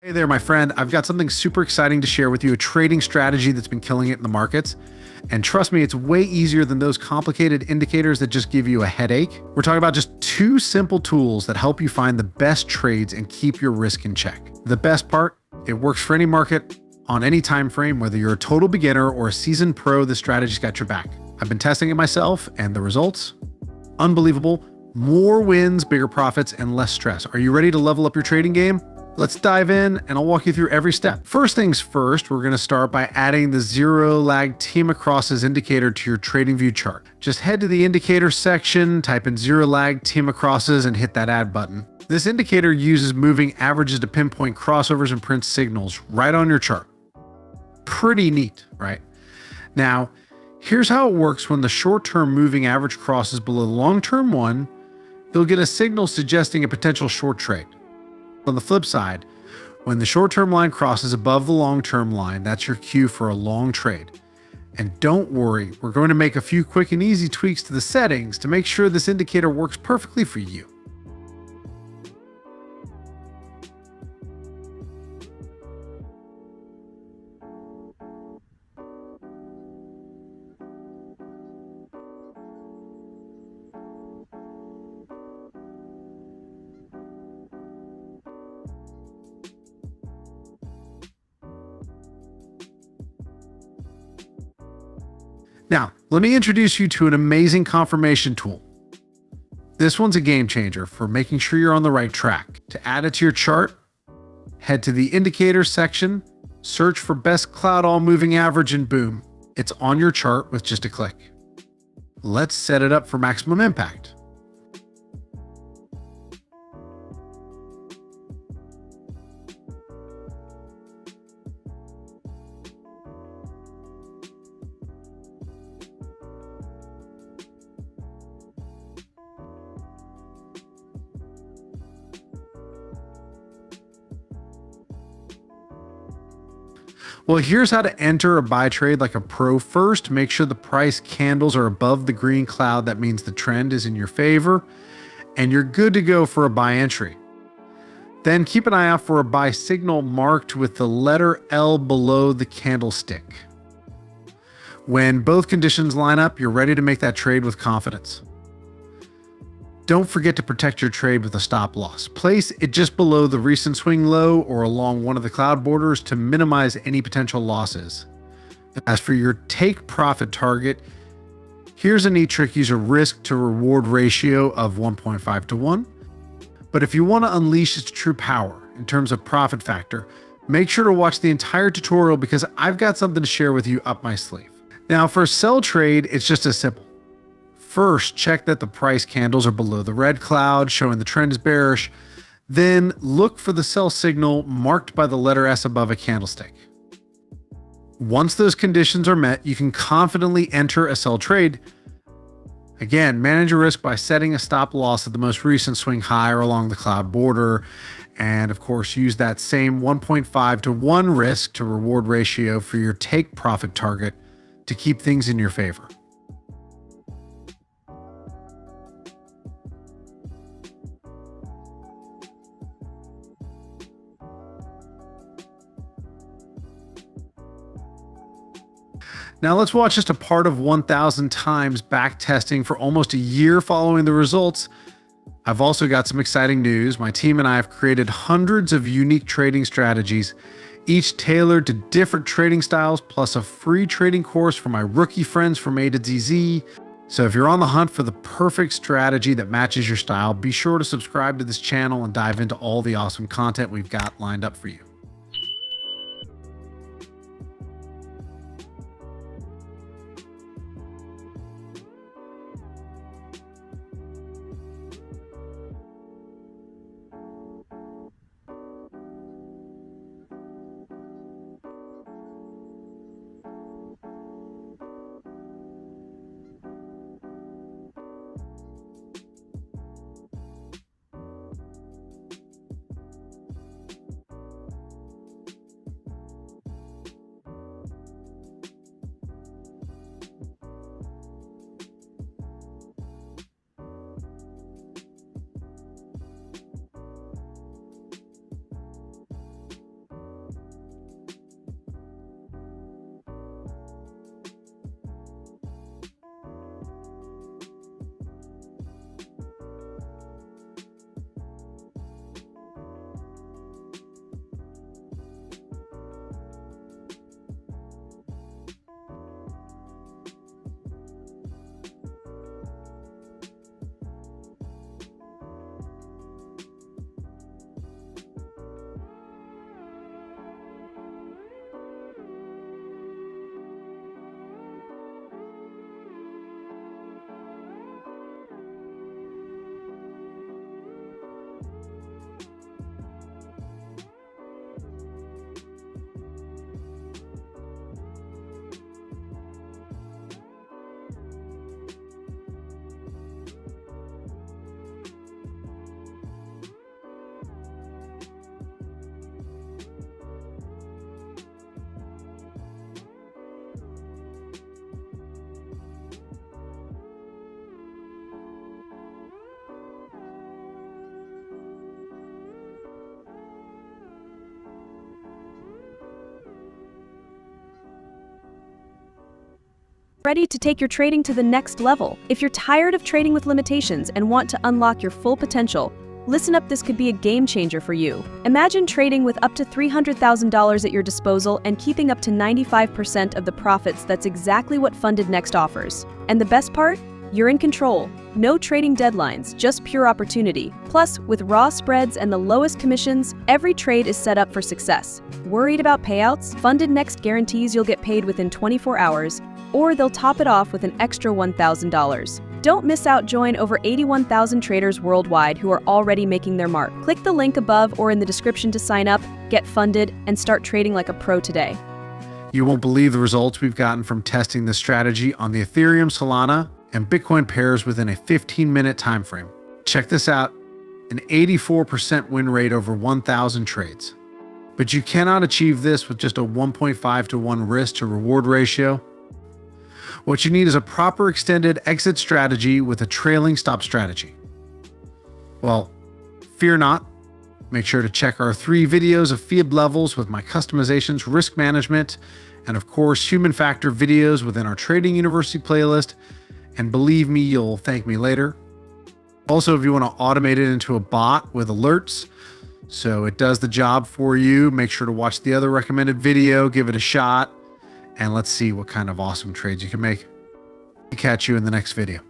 Hey there, my friend. I've got something super exciting to share with you, a trading strategy that's been killing it in the markets. And trust me, it's way easier than those complicated indicators that just give you a headache. We're talking about just two simple tools that help you find the best trades and keep your risk in check. The best part, it works for any market on any time frame, whether you're a total beginner or a seasoned pro, the strategy's got your back. I've been testing it myself and the results, unbelievable. More wins, bigger profits, and less stress. Are you ready to level up your trading game? Let's dive in and I'll walk you through every step. First things first, we're going to start by adding the zero lag TMA crosses indicator to your TradingView chart. Just head to the indicator section, type in zero lag TMA crosses and hit that add button. This indicator uses moving averages to pinpoint crossovers and print signals right on your chart. Pretty neat, right? Now, here's how it works when the short-term moving average crosses below the long-term one. You'll get a signal suggesting a potential short trade. On the flip side, when the short-term line crosses above the long-term line, that's your cue for a long trade. And don't worry, we're going to make a few quick and easy tweaks to the settings to make sure this indicator works perfectly for you. Now, let me introduce you to an amazing confirmation tool. This one's a game changer for making sure you're on the right track. To add it to your chart, head to the indicator section, search for best cloud all moving average, and boom, it's on your chart with just a click. Let's set it up for maximum impact. Well, here's how to enter a buy trade like a pro. First, make sure the price candles are above the green cloud. That means the trend is in your favor and you're good to go for a buy entry. Then keep an eye out for a buy signal marked with the letter L below the candlestick. When both conditions line up, you're ready to make that trade with confidence. Don't forget to protect your trade with a stop loss. Place it just below the recent swing low or along one of the cloud borders to minimize any potential losses. As for your take profit target, here's a neat trick. Use a risk to reward ratio of 1.5 to 1. But if you want to unleash its true power in terms of profit factor, make sure to watch the entire tutorial because I've got something to share with you up my sleeve. Now for a sell trade, it's just as simple. First, check that the price candles are below the red cloud, showing the trend is bearish. Then look for the sell signal marked by the letter S above a candlestick. Once those conditions are met, you can confidently enter a sell trade. Again, manage your risk by setting a stop loss at the most recent swing high or along the cloud border. And of course, use that same 1.5 to 1 risk to reward ratio for your take profit target to keep things in your favor. Now let's watch just a part of 1,000 times back testing for almost a year following the results. I've also got some exciting news. My team and I have created hundreds of unique trading strategies, each tailored to different trading styles, plus a free trading course for my rookie friends from A to ZZ. So if you're on the hunt for the perfect strategy that matches your style, be sure to subscribe to this channel and dive into all the awesome content we've got lined up for you. ready to take your trading to the next level. If you're tired of trading with limitations and want to unlock your full potential, listen up, this could be a game changer for you. Imagine trading with up to $300,000 at your disposal and keeping up to 95% of the profits. That's exactly what Funded Next offers. And the best part? You're in control. No trading deadlines, just pure opportunity. Plus, with raw spreads and the lowest commissions, every trade is set up for success. Worried about payouts? Funded Next guarantees you'll get paid within 24 hours, or they'll top it off with an extra $1,000. Don't miss out. Join over 81,000 traders worldwide who are already making their mark. Click the link above or in the description to sign up, get funded, and start trading like a pro today. You won't believe the results we've gotten from testing this strategy on the Ethereum, Solana, and Bitcoin pairs within a 15-minute time frame. Check this out, an 84% win rate over 1,000 trades. But you cannot achieve this with just a 1.5 to 1 risk to reward ratio. What you need is a proper extended exit strategy with a trailing stop strategy. Well, fear not. Make sure to check our 3 videos of FIB levels with my customizations, risk management, and of course, human factor videos within our Trading University playlist. And believe me, you'll thank me later. Also, if you want to automate it into a bot with alerts, so it does the job for you, make sure to watch the other recommended video, give it a shot, and let's see what kind of awesome trades you can make. Catch you in the next video.